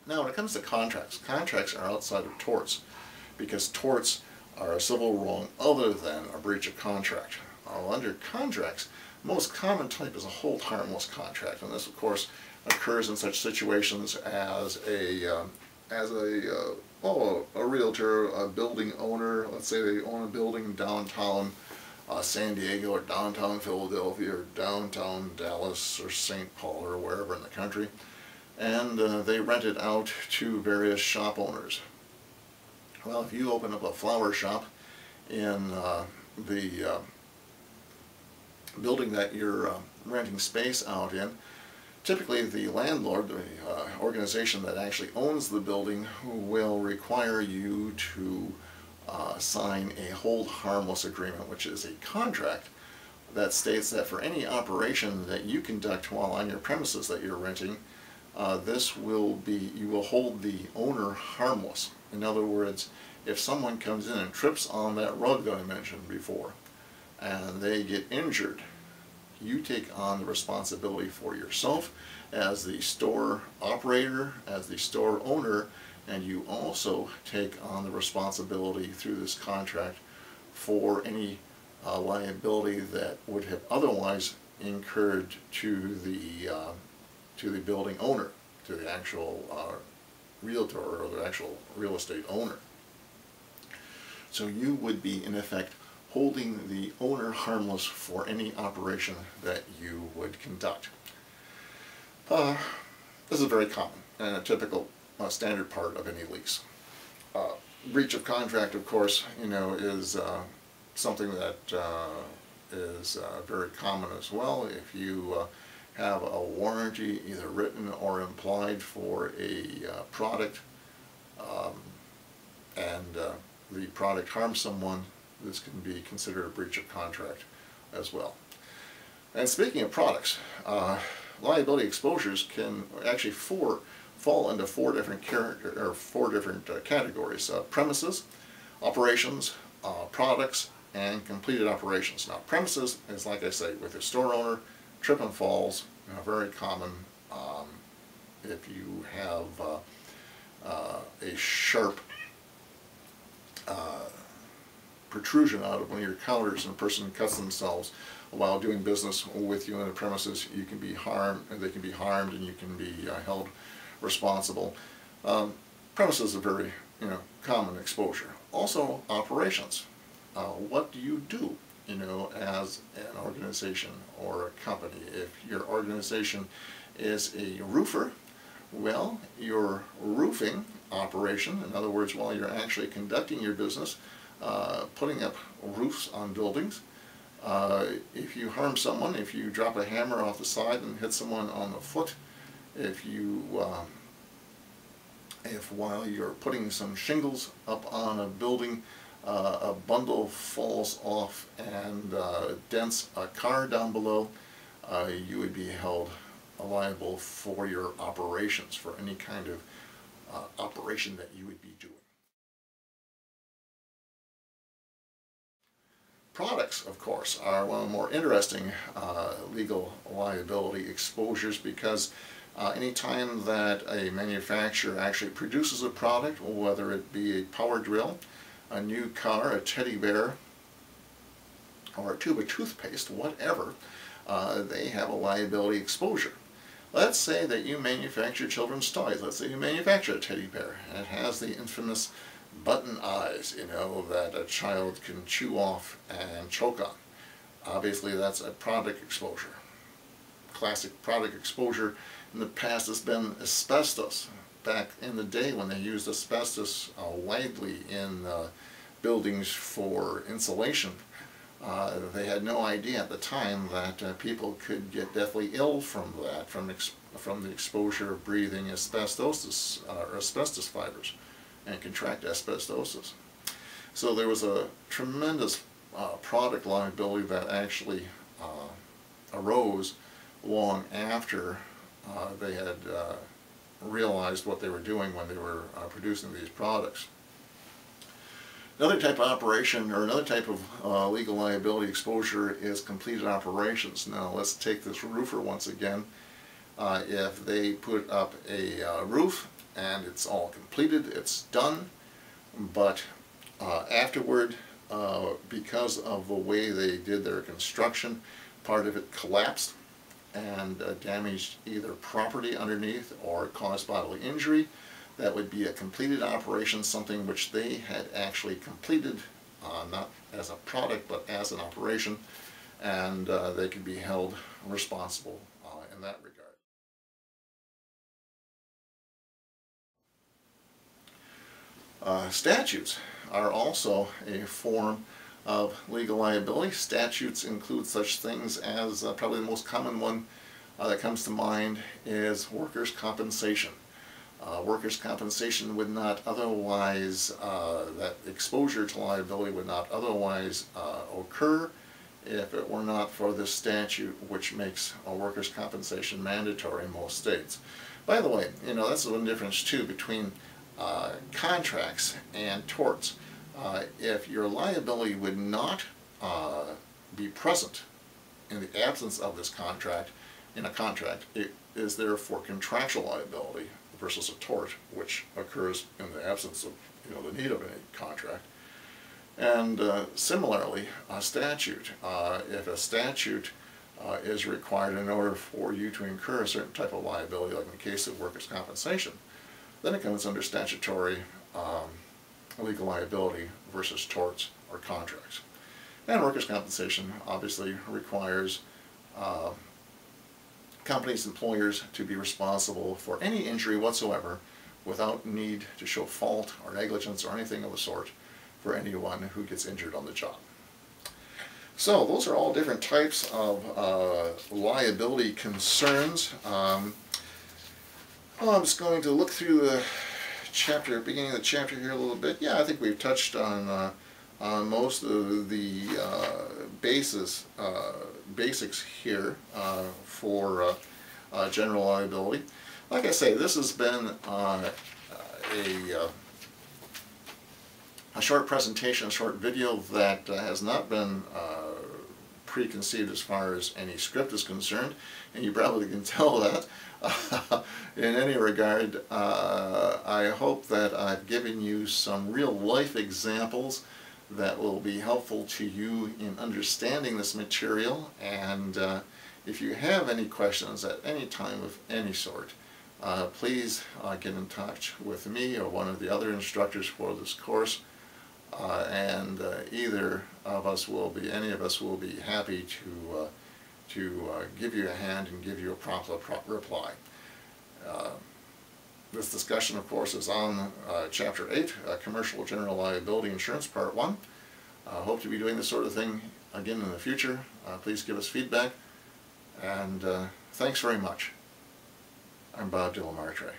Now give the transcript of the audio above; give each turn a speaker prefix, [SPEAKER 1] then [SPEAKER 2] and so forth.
[SPEAKER 1] Now when it comes to contracts, contracts are outside of torts because torts are a civil wrong other than a breach of contract. Under contracts, most common type is a hold harmless contract, and this of course occurs in such situations as a realtor, a building owner. Let's say they own a building downtown San Diego or downtown Philadelphia or downtown Dallas or St. Paul or wherever in the country, and they rent it out to various shop owners. Well, if you open up a flower shop in the building that you're renting space out in, typically the landlord, the organization that actually owns the building, will require you to sign a hold harmless agreement, which is a contract that states that for any operation that you conduct while on your premises that you're renting, you will hold the owner harmless. In other words, if someone comes in and trips on that rug that I mentioned before and they get injured, you take on the responsibility for yourself as the store operator, as the store owner, and you also take on the responsibility through this contract for any liability that would have otherwise incurred to the building owner, to the actual realtor or the actual real estate owner. So you would be in effect holding the owner harmless for any operation that you would conduct. This is very common and a typical standard part of any lease. Breach of contract, of course, is something that is very common as well. If you have a warranty, either written or implied, for a product, and the product harms someone, this can be considered a breach of contract as well. And speaking of products, liability exposures can actually fall into four different categories: premises, operations, products, and completed operations. Now, premises is, like I say, with a store owner, trip and falls, very common. If you have a sharp protrusion out of one of your counters and a person cuts themselves while doing business with you in the premises, you can be harmed, they can be harmed, and you can be held responsible. Premises is a very common exposure. Also, operations. What do you do as an organization or a company? If your organization is a roofer, well, your roofing operation, in other words, while you're actually conducting your business, putting up roofs on buildings, if you harm someone, if you drop a hammer off the side and hit someone on the foot, if while you're putting some shingles up on a building, a bundle falls off and dents a car down below, you would be held liable for your operations, for any kind of operation that you would be doing. Products, of course, are one of the more interesting legal liability exposures, because any time that a manufacturer actually produces a product, whether it be a power drill, a new car, a teddy bear, or a tube of toothpaste, whatever, they have a liability exposure. Let's say that you manufacture children's toys. Let's say you manufacture a teddy bear, and it has the infamous button eyes, that a child can chew off and choke on. Obviously, that's a product exposure. Classic product exposure in the past has been asbestos. Back in the day when they used asbestos widely in buildings for insulation, they had no idea at the time that people could get deathly ill from that, from the exposure of breathing asbestos fibers, and contract asbestosis. So there was a tremendous product liability that actually arose long after they had realized what they were doing when they were producing these products. Another type of operation, or another type of legal liability exposure, is completed operations. Now let's take this roofer once again. If they put up a roof and it's all completed, it's done, but afterward, because of the way they did their construction, part of it collapsed and damaged either property underneath or caused bodily injury. That would be a completed operation, something which they had actually completed, not as a product but as an operation, and they could be held responsible in that regard. Statutes are also a form of legal liability. Statutes include such things as, probably the most common one that comes to mind is workers' compensation. Workers' compensation would not otherwise, that exposure to liability would not otherwise occur if it were not for this statute, which makes workers' compensation mandatory in most states. By the way, that's one difference too between contracts and torts. If your liability would not be present in the absence of this contract, in a contract, it is therefore contractual liability versus a tort, which occurs in the absence of the need of any contract. And similarly, a statute. If a statute is required in order for you to incur a certain type of liability, like in the case of workers' compensation, then it comes under statutory legal liability versus torts or contracts. And workers' compensation obviously requires companies, employers to be responsible for any injury whatsoever without need to show fault or negligence or anything of the sort for anyone who gets injured on the job. So those are all different types of liability concerns. I'm just going to look through the chapter, beginning of the chapter here a little bit. Yeah, I think we've touched on most of the basics here for general liability. Like I say, this has been a short presentation, a short video that has not been preconceived as far as any script is concerned, and you probably can tell that. In any regard, I hope that I've given you some real life examples that will be helpful to you in understanding this material, and if you have any questions at any time of any sort, please get in touch with me or one of the other instructors for this course, and either of us will be, any of us will be happy to give you a hand and give you a prompt reply. This discussion, of course, is on Chapter 8, Commercial General Liability Insurance, Part 1. Hope to be doing this sort of thing again in the future. Please give us feedback, and thanks very much. I'm Bob de la Martre.